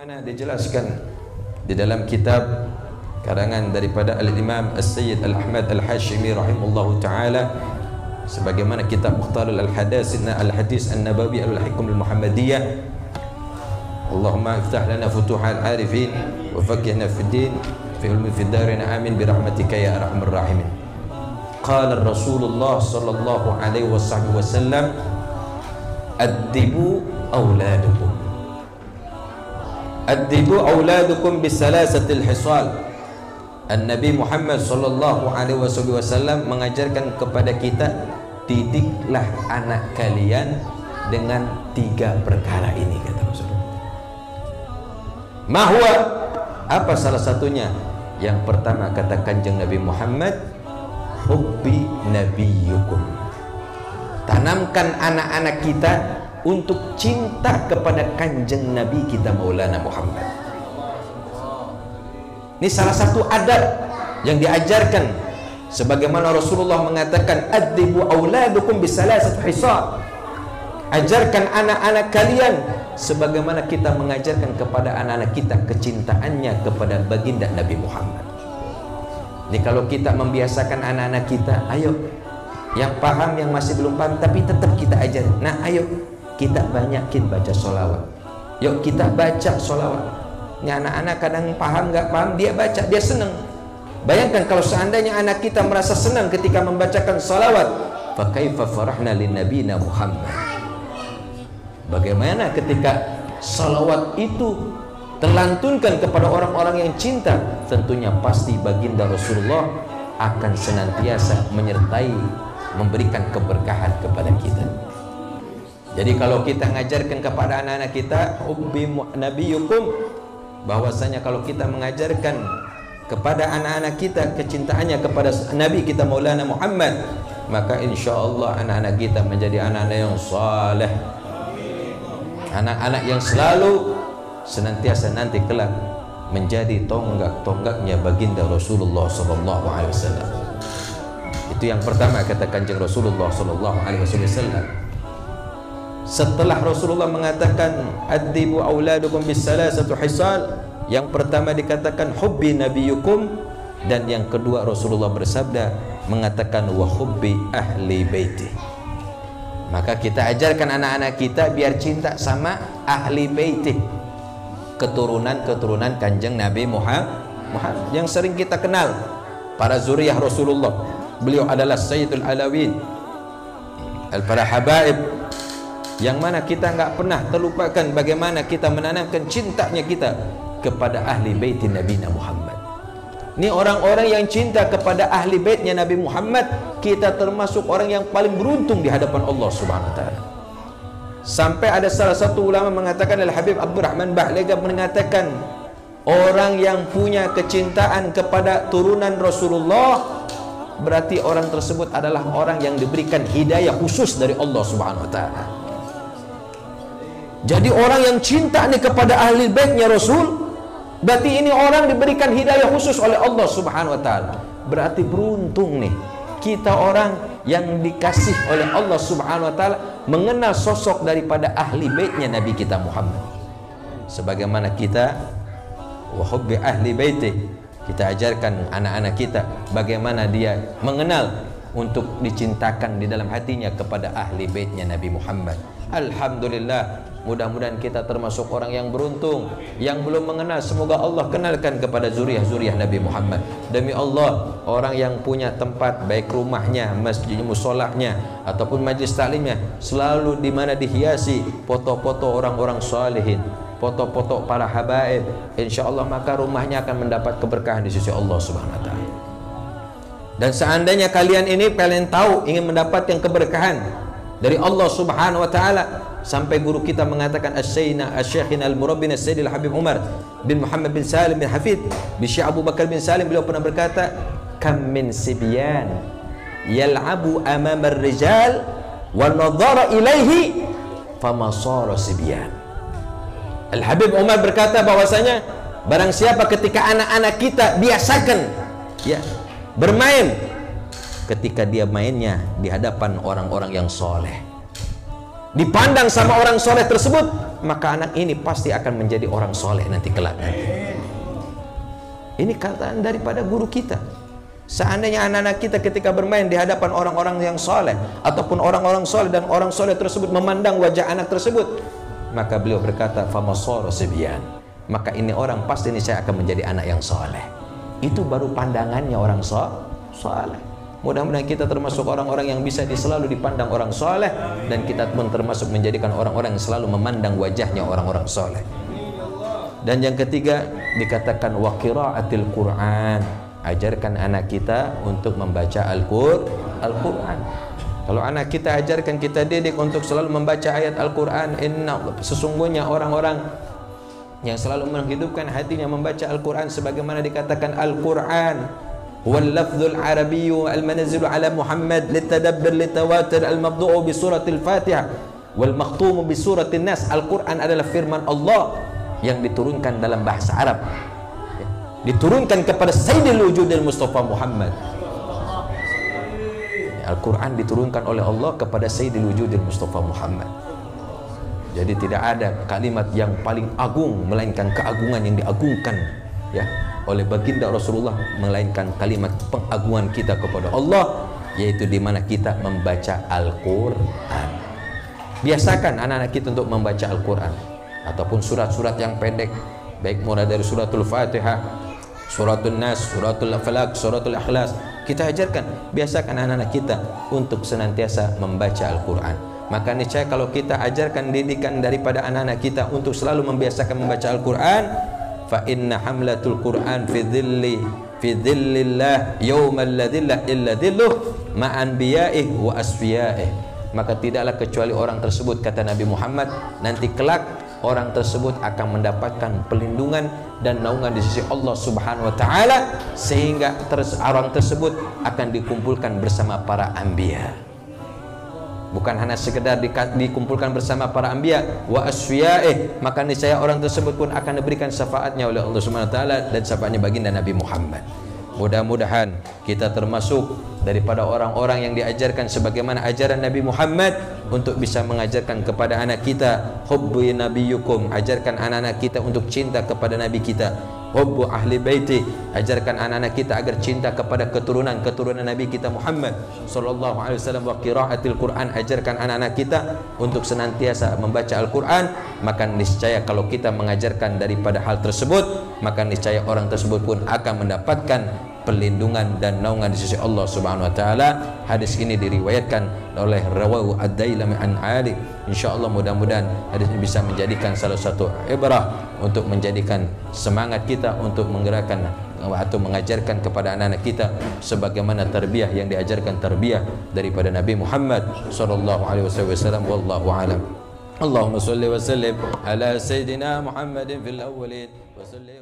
Mana dijelaskan di dalam kitab karangan daripada Al-Imam As-Sayyid Al-Ahmad Al-Hashimi rahimahullahu ta'ala, sebagaimana kitab Mukhtarul Al-Hadis An-Nabawi Al-Hikam Al-Muhammadiyah. Allahumma iftah lana futuhal arifin wa faqihna fid din fi ilmi fid darin amin bi rahmatika ya arhamar rahimin. Qala Rasulullah sallallahu alaihi wasallam, addibu auladukum, addibu auladukum bisalasatil hisal. An-Nabi Muhammad sallallahu alaihi wasallam mengajarkan kepada kita, didiklah anak kalian dengan 3 perkara ini, kata Rasulullah. Mahwa, apa salah satunya? Yang pertama kata Kanjeng Nabi Muhammad, hubbi nabiyukum. Tanamkan anak-anak kita untuk cinta kepada Kanjeng Nabi kita Maulana Muhammad. Ini salah satu adab yang diajarkan, sebagaimana Rasulullah mengatakan, addibu auladukum bisalasati hisal. Ajarkan anak-anak kalian sebagaimana kita mengajarkan kepada anak-anak kita kecintaannya kepada baginda Nabi Muhammad. Ini kalau kita membiasakan anak-anak kita, ayo yang paham, yang masih belum paham, tapi tetap kita ajar. Nah, ayo kita banyakin baca sholawat. Yuk kita baca sholawat. Ini anak-anak kadang paham nggak paham, dia baca, dia senang. Bayangkan kalau seandainya anak kita merasa senang ketika membacakan sholawat, fa kaifa farahna lin nabiyina Muhammad. Bagaimana ketika salawat itu terlantunkan kepada orang-orang yang cinta, tentunya pasti baginda Rasulullah akan senantiasa menyertai, memberikan keberkahan kepada kita. Jadi kalau kita ngajarkan kepada anak-anak kita hubbi nabiyukum, bahwasanya kalau kita mengajarkan kepada anak-anak kita kecintaannya kepada Nabi kita Maulana Muhammad, maka insya Allah anak-anak kita menjadi anak-anak yang saleh, anak-anak yang selalu senantiasa nanti kelak menjadi tonggak-tonggaknya baginda Rasulullah sallallahu alaihi wasallam. Itu yang pertama kata Kanjeng Rasulullah sallallahu alaihi wasallam. Setelah Rasulullah mengatakan addibu auladukum bisalasati hisal, yang pertama dikatakan hubbi nabiyukum, dan yang kedua Rasulullah bersabda mengatakan wa hubbi ahli baiti. Maka kita ajarkan anak-anak kita biar cinta sama ahli baiti, keturunan-keturunan Kanjeng Nabi Muhammad yang sering kita kenal, para zuriyah Rasulullah. Beliau adalah Sayyidul Alawin, para habaib, yang mana kita nggak pernah terlupakan bagaimana kita menanamkan cintanya kita kepada ahli baiti Nabi Muhammad. Ini orang-orang yang cinta kepada ahli baitnya Nabi Muhammad, kita termasuk orang yang paling beruntung di hadapan Allah Subhanahu wa taala. Sampai ada salah satu ulama mengatakan, Al-Habib Abdurrahman Ba'lega mengatakan, orang yang punya kecintaan kepada turunan Rasulullah, berarti orang tersebut adalah orang yang diberikan hidayah khusus dari Allah Subhanahu wa taala. Jadi orang yang cinta nih kepada ahli baitnya Rasul, berarti ini orang diberikan hidayah khusus oleh Allah Subhanahu wa taala. Berarti beruntung nih kita orang yang dikasih oleh Allah Subhanahu wa taala mengenal sosok daripada ahli baitnya Nabi kita Muhammad. Sebagaimana kita wa hubbi ahli baiti, kita ajarkan anak-anak kita bagaimana dia mengenal untuk dicintakan di dalam hatinya kepada ahli baitnya Nabi Muhammad. Alhamdulillah, mudah-mudahan kita termasuk orang yang beruntung yang belum mengenal. Semoga Allah kenalkan kepada zuriyah-zuriyah Nabi Muhammad. Demi Allah, orang yang punya tempat, baik rumahnya, masjid, musolahnya, ataupun majlis taklimnya, selalu di mana dihiasi foto-foto orang-orang salihin, foto-foto para habaib, insya Allah maka rumahnya akan mendapat keberkahan di sisi Allah Subhanahu wa taala. Dan seandainya kalian ini pengen tahu, ingin mendapatkan keberkahan dari Allah Subhanahu wa taala, sampai guru kita mengatakan Asy-Syaikh Al-Murabbin Sayyidil Habib Umar bin Muhammad bin Salim bin Hafid bin Syekh Abu Bakar bin Salim, beliau pernah berkata, kam min sibyan yal'abu amama ar-rijal wa nadhara ilaihi fama sara sibyan. Al-Habib Umar berkata bahwasanya barang siapa ketika anak-anak kita biasakan ya bermain, ketika dia mainnya di hadapan orang-orang yang soleh, dipandang sama orang soleh tersebut, maka anak ini pasti akan menjadi orang soleh nanti kelak nanti. Ini kataan daripada guru kita. Seandainya anak-anak kita ketika bermain di hadapan orang-orang yang soleh, ataupun orang-orang soleh, dan orang soleh tersebut memandang wajah anak tersebut, maka beliau berkata, famasara sibyan, maka ini orang pasti ini saya akan menjadi anak yang soleh. Itu baru pandangannya orang soleh. Mudah-mudahan kita termasuk orang-orang yang bisa selalu dipandang orang soleh, dan kita pun termasuk menjadikan orang-orang yang selalu memandang wajahnya orang-orang soleh. Dan yang ketiga dikatakan wa qiraatil Quran, ajarkan anak kita untuk membaca Al-Quran. Kalau anak kita ajarkan, kita didik untuk selalu membaca ayat Al-Quran, sesungguhnya orang-orang yang selalu menghidupkan hatinya membaca Al-Quran, sebagaimana dikatakan Al-Quran wal lafzul arabiyyu al-manzilu ala Muhammad litadabbur litawatir al-mabdu'u bi suratil Fatihah wal makhtumu bi suratin Nas. Al-Quran adalah firman Allah yang diturunkan dalam bahasa Arab, diturunkan kepada Sayyidil Wujudil Mustafa Muhammad. Al-Quran diturunkan oleh Allah kepada Sayyidil Wujudil Mustafa Muhammad. Jadi tidak ada kalimat yang paling agung melainkan keagungan yang diagungkan ya oleh baginda Rasulullah, melainkan kalimat pengagungan kita kepada Allah, yaitu di mana kita membaca Al-Quran. Biasakan anak-anak kita untuk membaca Al-Quran ataupun surat-surat yang pendek, baik mulai dari suratul Fatihah, suratul Nas, suratul Falaq, suratul Ikhlas. Kita ajarkan, biasakan anak-anak kita untuk senantiasa membaca Al-Quran. Maka niscaya kalau kita ajarkan didikan daripada anak-anak kita untuk selalu membiasakan membaca Al-Quran, fa inna hamlatul Quran fi dhillillah yawmal la dhilla illa dhilluh ma'anbiya'ih wa asfiya'ih, maka tidaklah kecuali orang tersebut, kata Nabi Muhammad, nanti kelak orang tersebut akan mendapatkan perlindungan dan naungan di sisi Allah Subhanahu wa taala, sehingga orang tersebut akan dikumpulkan bersama para anbiya. Bukan hanya sekedar dikumpulkan bersama para anbiya wa asfiyaih, maka niscaya orang tersebut pun akan diberikan syafaatnya oleh Allah Subhanahu wa taala dan syafaatnya baginda Nabi Muhammad. Mudah-mudahan kita termasuk daripada orang-orang yang diajarkan sebagaimana ajaran Nabi Muhammad, untuk bisa mengajarkan kepada anak kita hubbu nabiyyukum, ajarkan anak-anak kita untuk cinta kepada nabi kita. Hubbu ahli baiti, ajarkan anak-anak kita agar cinta kepada keturunan Nabi kita Muhammad sallallahu alaihi wasallam. Wa qiraatil Quran, ajarkan anak-anak kita untuk senantiasa membaca Al-Quran. Maka niscaya kalau kita mengajarkan daripada hal tersebut, maka niscaya orang tersebut pun akan mendapatkan perlindungan dan naungan di sisi Allah Subhanahu wa taala. Hadis ini diriwayatkan oleh Rawahu Ad-Dailami an Ali. Insyaallah mudah-mudahan hadis ini bisa menjadikan salah satu ibrah untuk menjadikan semangat kita untuk menggerakkan atau mengajarkan kepada anak-anak kita sebagaimana tarbiyah yang diajarkan tarbiyah daripada Nabi Muhammad sallallahu alaihi wasallam. Wallahu alam. Allahumma shalli wa sallim ala sayyidina Muhammadin fil awwalin wa salli